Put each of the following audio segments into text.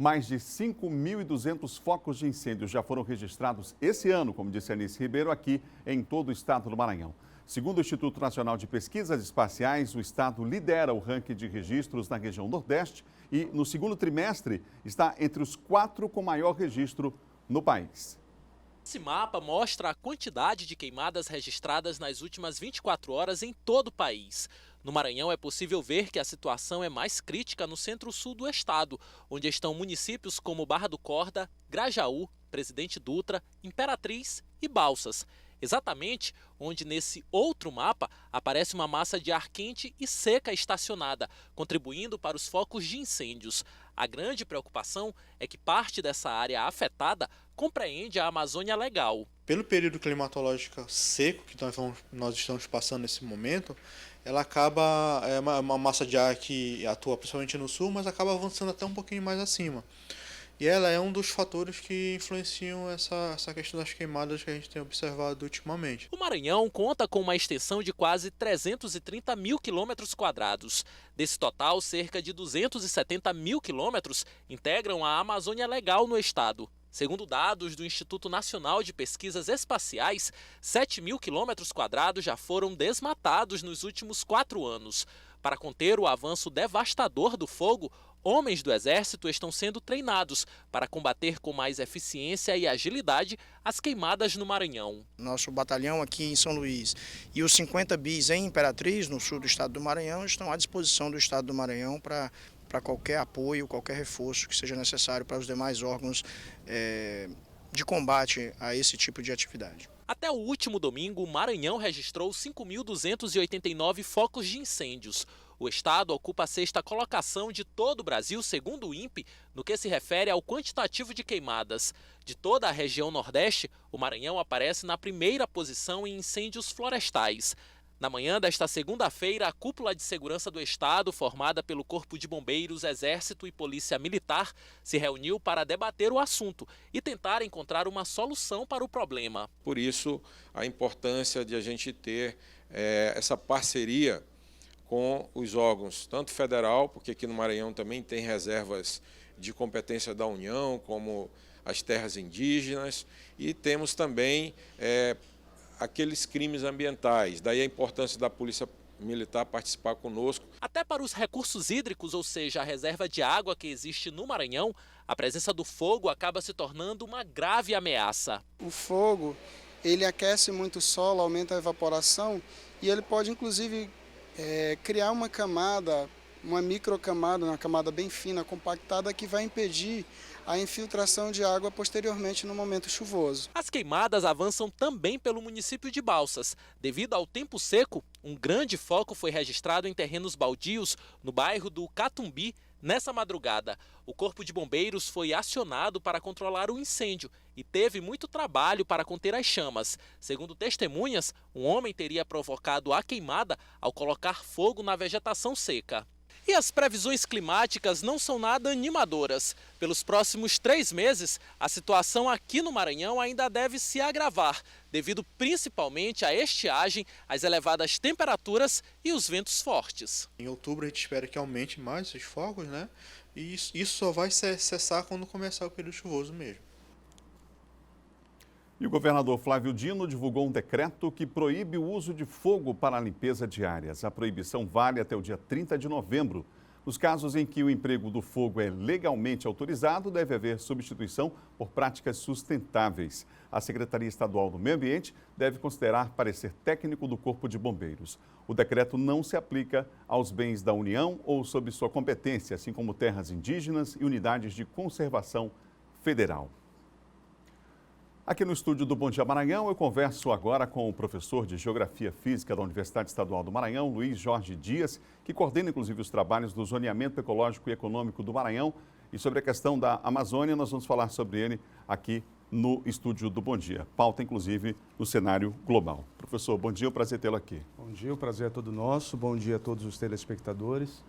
Mais de 5.200 focos de incêndio já foram registrados esse ano, como disse Anice Ribeiro, aqui em todo o estado do Maranhão. Segundo o Instituto Nacional de Pesquisas Espaciais, o estado lidera o ranking de registros na região Nordeste e, no segundo trimestre, está entre os 4 com maior registro no país. Esse mapa mostra a quantidade de queimadas registradas nas últimas 24 horas em todo o país. No Maranhão é possível ver que a situação é mais crítica no centro-sul do estado, onde estão municípios como Barra do Corda, Grajaú, Presidente Dutra, Imperatriz e Balsas. Exatamente onde nesse outro mapa aparece uma massa de ar quente e seca estacionada, contribuindo para os focos de incêndios. A grande preocupação é que parte dessa área afetada compreende a Amazônia Legal. Pelo período climatológico seco que nós estamos passando nesse momento, ela acaba, é uma massa de ar que atua principalmente no sul, mas acaba avançando até um pouquinho mais acima. E ela é um dos fatores que influenciam essa questão das queimadas que a gente tem observado ultimamente. O Maranhão conta com uma extensão de quase 330 mil quilômetros quadrados. Desse total, cerca de 270 mil quilômetros integram a Amazônia Legal no estado. Segundo dados do Instituto Nacional de Pesquisas Espaciais, 7 mil quilômetros quadrados já foram desmatados nos últimos 4 anos. Para conter o avanço devastador do fogo, homens do Exército estão sendo treinados para combater com mais eficiência e agilidade as queimadas no Maranhão. Nosso batalhão aqui em São Luís e os 50 bis em Imperatriz, no sul do estado do Maranhão, estão à disposição do estado do Maranhão para qualquer apoio, qualquer reforço que seja necessário para os demais órgãos de combate a esse tipo de atividade. Até o último domingo, o Maranhão registrou 5.289 focos de incêndios. O estado ocupa a 6ª colocação de todo o Brasil, segundo o INPE, no que se refere ao quantitativo de queimadas. De toda a região Nordeste, o Maranhão aparece na 1ª posição em incêndios florestais. Na manhã desta segunda-feira, a Cúpula de Segurança do Estado, formada pelo Corpo de Bombeiros, Exército e Polícia Militar, se reuniu para debater o assunto e tentar encontrar uma solução para o problema. Por isso, a importância de a gente ter essa parceria com os órgãos, tanto federal, porque aqui no Maranhão também tem reservas de competência da União, como as terras indígenas, e temos também aqueles crimes ambientais, daí a importância da Polícia Militar participar conosco. Até para os recursos hídricos, ou seja, a reserva de água que existe no Maranhão, a presença do fogo acaba se tornando uma grave ameaça. O fogo, ele aquece muito o solo, aumenta a evaporação e ele pode inclusive criar uma camada, uma microcamada, uma camada bem fina, compactada, que vai impedir a infiltração de água posteriormente no momento chuvoso. As queimadas avançam também pelo município de Balsas. Devido ao tempo seco, um grande foco foi registrado em terrenos baldios no bairro do Catumbi nessa madrugada. O Corpo de Bombeiros foi acionado para controlar o incêndio e teve muito trabalho para conter as chamas. Segundo testemunhas, um homem teria provocado a queimada ao colocar fogo na vegetação seca. E as previsões climáticas não são nada animadoras. Pelos próximos 3 meses, a situação aqui no Maranhão ainda deve se agravar, devido principalmente à estiagem, às elevadas temperaturas e os ventos fortes. Em outubro a gente espera que aumente mais esses focos, né? E isso só vai cessar quando começar o período chuvoso mesmo. E o governador Flávio Dino divulgou um decreto que proíbe o uso de fogo para a limpeza de áreas. A proibição vale até o dia 30 de novembro. Nos casos em que o emprego do fogo é legalmente autorizado, deve haver substituição por práticas sustentáveis. A Secretaria Estadual do Meio Ambiente deve considerar parecer técnico do Corpo de Bombeiros. O decreto não se aplica aos bens da União ou sob sua competência, assim como terras indígenas e unidades de conservação federal. Aqui no estúdio do Bom Dia Maranhão, eu converso agora com o professor de Geografia Física da Universidade Estadual do Maranhão, Luiz Jorge Dias, que coordena inclusive os trabalhos do zoneamento ecológico e econômico do Maranhão. E sobre a questão da Amazônia, nós vamos falar sobre ele aqui no estúdio do Bom Dia. Pauta, inclusive, no cenário global. Professor, bom dia, é um prazer tê-lo aqui. Bom dia, o prazer é todo nosso. Bom dia a todos os telespectadores.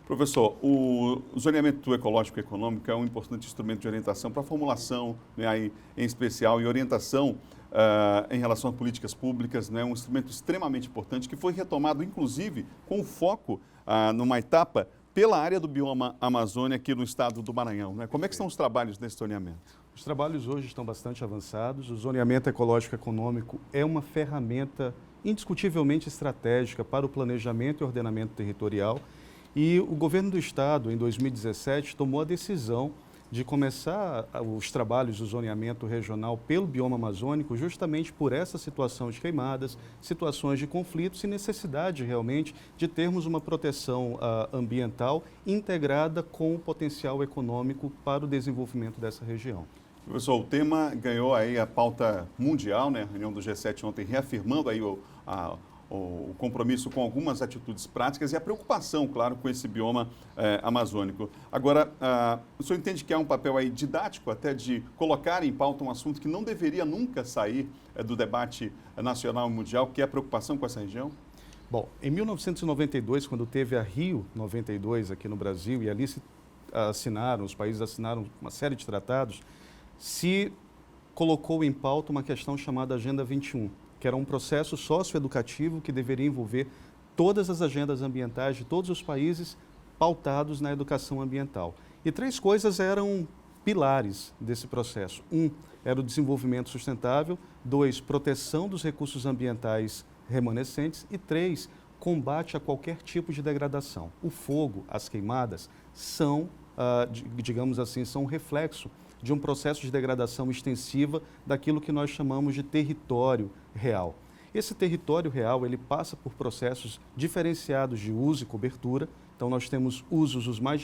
Professor, o zoneamento ecológico e econômico é um importante instrumento de orientação para a formulação, né, aí, em especial, e orientação em relação a políticas públicas, né, um instrumento extremamente importante que foi retomado, inclusive, com foco numa etapa pela área do bioma Amazônia aqui no estado do Maranhão, né? Como é que estão os trabalhos nesse zoneamento? Os trabalhos hoje estão bastante avançados. O zoneamento ecológico econômico é uma ferramenta indiscutivelmente estratégica para o planejamento e ordenamento territorial. E o governo do estado, em 2017, tomou a decisão de começar os trabalhos do zoneamento regional pelo bioma amazônico justamente por essa situação de queimadas, situações de conflitos e necessidade realmente de termos uma proteção ambiental integrada com o potencial econômico para o desenvolvimento dessa região. Professor, o tema ganhou aí a pauta mundial, né? A reunião do G7 ontem reafirmando aí o compromisso com algumas atitudes práticas e a preocupação, claro, com esse bioma amazônico. Agora, o senhor entende que há um papel aí didático até de colocar em pauta um assunto que não deveria nunca sair do debate nacional e mundial, que é a preocupação com essa região? Bom, em 1992, quando teve a Rio 92 aqui no Brasil e ali os países assinaram uma série de tratados, se colocou em pauta uma questão chamada Agenda 21, que era um processo socioeducativo que deveria envolver todas as agendas ambientais de todos os países pautados na educação ambiental. E 3 coisas eram pilares desse processo. 1, era o desenvolvimento sustentável. 2, proteção dos recursos ambientais remanescentes. E 3, combate a qualquer tipo de degradação. O fogo, as queimadas, são, digamos assim, são um reflexo de um processo de degradação extensiva daquilo que nós chamamos de território real. Esse território real, ele passa por processos diferenciados de uso e cobertura. Então, nós temos usos os mais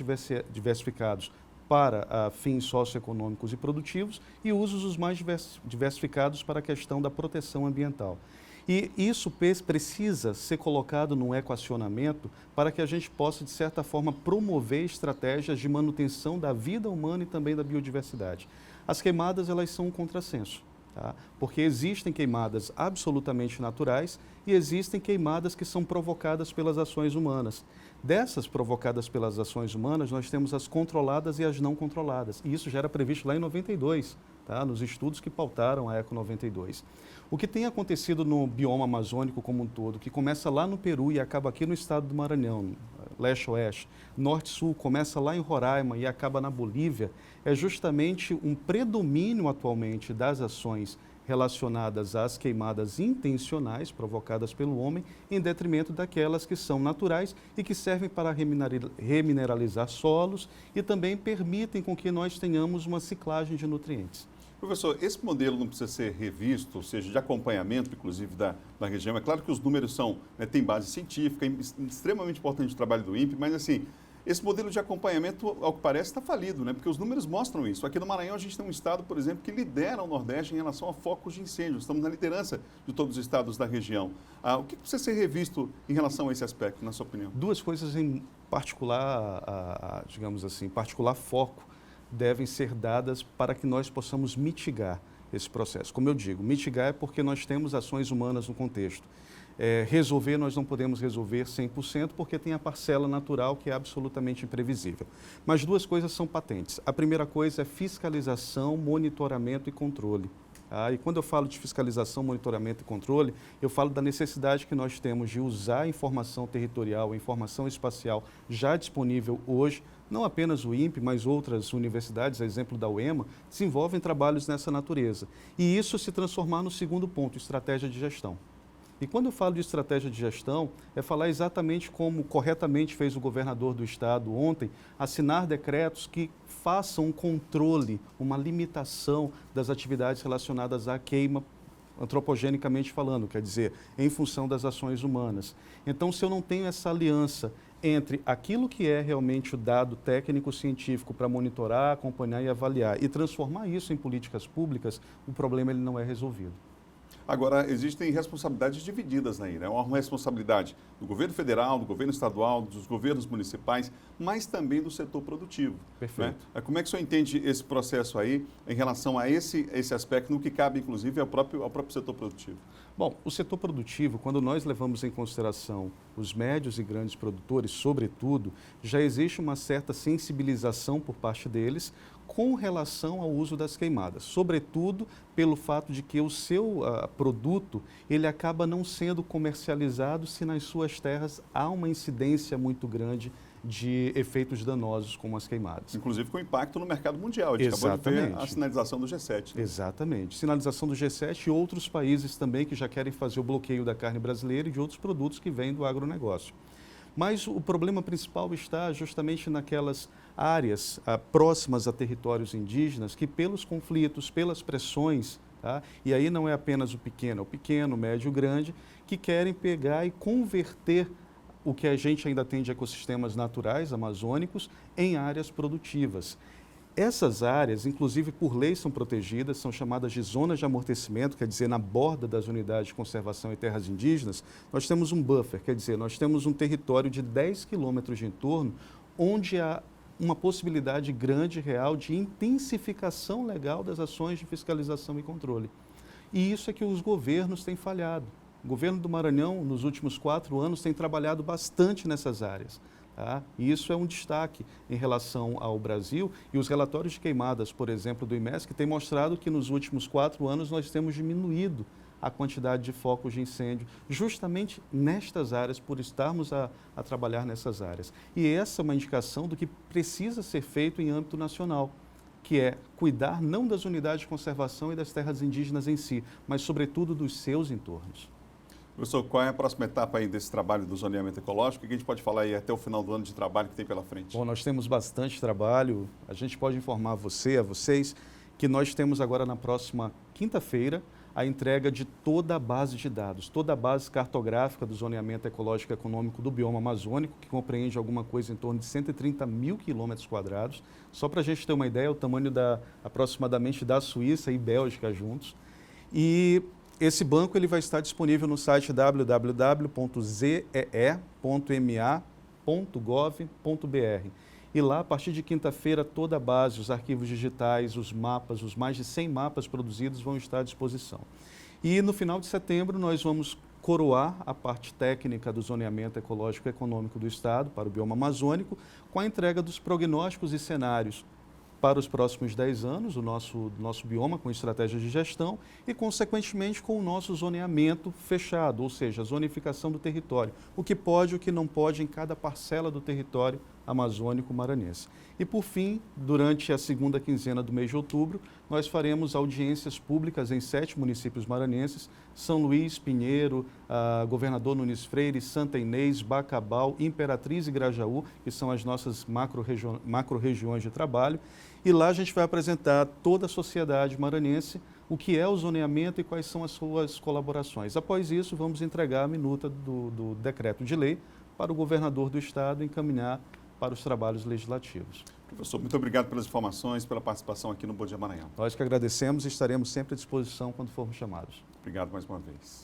diversificados para fins socioeconômicos e produtivos e usos os mais diversificados para a questão da proteção ambiental. E isso precisa ser colocado num equacionamento para que a gente possa, de certa forma, promover estratégias de manutenção da vida humana e também da biodiversidade. As queimadas, elas são um contrassenso, tá? Porque existem queimadas absolutamente naturais e existem queimadas que são provocadas pelas ações humanas. Dessas provocadas pelas ações humanas, nós temos as controladas e as não controladas. E isso já era previsto lá em 92, tá? Nos estudos que pautaram a Eco 92. O que tem acontecido no bioma amazônico como um todo, que começa lá no Peru e acaba aqui no estado do Maranhão, leste-oeste, norte-sul, começa lá em Roraima e acaba na Bolívia, é justamente um predomínio atualmente das ações relacionadas às queimadas intencionais provocadas pelo homem, em detrimento daquelas que são naturais e que servem para remineralizar solos e também permitem com que nós tenhamos uma ciclagem de nutrientes. Professor, esse modelo não precisa ser revisto, ou seja, de acompanhamento, inclusive, da região. É claro que os números têm base científica, é extremamente importante o trabalho do INPE, mas, assim, esse modelo de acompanhamento, ao que parece, está falido, né? Porque os números mostram isso. Aqui no Maranhão, a gente tem um estado, por exemplo, que lidera o Nordeste em relação a focos de incêndio. Estamos na liderança de todos os estados da região. O que precisa ser revisto em relação a esse aspecto, na sua opinião? 2 coisas em particular, digamos assim, particular foco, devem ser dadas para que nós possamos mitigar esse processo. Como eu digo, mitigar é porque nós temos ações humanas no contexto. Resolver, nós não podemos resolver 100%, porque tem a parcela natural que é absolutamente imprevisível. Mas 2 coisas são patentes. A primeira coisa é fiscalização, monitoramento e controle. E quando eu falo de fiscalização, monitoramento e controle, eu falo da necessidade que nós temos de usar a informação territorial, a informação espacial já disponível hoje. Não apenas o INPE, mas outras universidades, a exemplo da UEMA, desenvolvem trabalhos nessa natureza. E isso se transformar no segundo ponto, estratégia de gestão. E quando eu falo de estratégia de gestão, é falar exatamente como corretamente fez o governador do estado ontem, assinar decretos que façam um controle, uma limitação das atividades relacionadas à queima, antropogenicamente falando, quer dizer, em função das ações humanas. Então, se eu não tenho essa aliança entre aquilo que é realmente o dado técnico-científico para monitorar, acompanhar e avaliar e transformar isso em políticas públicas, o problema ele não é resolvido. Agora, existem responsabilidades divididas aí, né? Uma responsabilidade do governo federal, do governo estadual, dos governos municipais, mas também do setor produtivo. Perfeito. Né? Como é que o senhor entende esse processo aí em relação a esse aspecto, no que cabe, inclusive, ao próprio setor produtivo? Bom, o setor produtivo, quando nós levamos em consideração os médios e grandes produtores, sobretudo, já existe uma certa sensibilização por parte deles com relação ao uso das queimadas, sobretudo pelo fato de que o seu produto ele acaba não sendo comercializado se nas suas terras há uma incidência muito grande de efeitos danosos como as queimadas. Inclusive com impacto no mercado mundial. A gente acabou de ver a Exatamente. sinalização do G7. Né? Exatamente. Sinalização do G7 e outros países também que já querem fazer o bloqueio da carne brasileira e de outros produtos que vêm do agronegócio. Mas o problema principal está justamente naquelas áreas próximas a territórios indígenas que, pelos conflitos, pelas pressões, tá? E aí não é apenas o pequeno, médio, grande, que querem pegar e converter o que a gente ainda tem de ecossistemas naturais amazônicos em áreas produtivas. Essas áreas, inclusive por lei, são protegidas, são chamadas de zonas de amortecimento, quer dizer, na borda das unidades de conservação e terras indígenas, nós temos um buffer, quer dizer, nós temos um território de 10 quilômetros de entorno, onde há uma possibilidade grande e real de intensificação legal das ações de fiscalização e controle. E isso é que os governos têm falhado. O governo do Maranhão, nos últimos 4 anos, tem trabalhado bastante nessas áreas. Tá? E isso é um destaque em relação ao Brasil, e os relatórios de queimadas, por exemplo, do IMESC, têm mostrado que nos últimos 4 anos nós temos diminuído a quantidade de focos de incêndio, justamente nestas áreas, por estarmos a trabalhar nessas áreas. E essa é uma indicação do que precisa ser feito em âmbito nacional, que é cuidar não das unidades de conservação e das terras indígenas em si, mas sobretudo dos seus entornos. Professor, qual é a próxima etapa aí desse trabalho do zoneamento ecológico? O que a gente pode falar aí até o final do ano de trabalho que tem pela frente? Bom, nós temos bastante trabalho. A gente pode informar a vocês, que nós temos agora na próxima quinta-feira a entrega de toda a base de dados, toda a base cartográfica do zoneamento ecológico e econômico do bioma amazônico, que compreende alguma coisa em torno de 130 mil quilômetros quadrados. Só para a gente ter uma ideia, o tamanho aproximadamente da Suíça e Bélgica juntos. E esse banco ele vai estar disponível no site www.zee.ma.gov.br. E lá, a partir de quinta-feira, toda a base, os arquivos digitais, os mapas, os mais de 100 mapas produzidos vão estar à disposição. E no final de setembro, nós vamos coroar a parte técnica do zoneamento ecológico e econômico do Estado para o bioma amazônico com a entrega dos prognósticos e cenários para os próximos 10 anos, o nosso bioma com estratégias de gestão e, consequentemente, com o nosso zoneamento fechado, ou seja, a zonificação do território, o que pode e o que não pode em cada parcela do território amazônico maranhense. E, por fim, durante a segunda quinzena do mês de outubro, nós faremos audiências públicas em 7 municípios maranhenses, São Luís, Pinheiro, Governador Nunes Freire, Santa Inês, Bacabal, Imperatriz e Grajaú, que são as nossas macro-regiões de trabalho. E lá a gente vai apresentar toda a sociedade maranhense o que é o zoneamento e quais são as suas colaborações. Após isso, vamos entregar a minuta do decreto de lei para o governador do Estado encaminhar para os trabalhos legislativos. Professor, muito obrigado pelas informações, pela participação aqui no Bom Dia Maranhão. Nós que agradecemos e estaremos sempre à disposição quando formos chamados. Obrigado mais uma vez.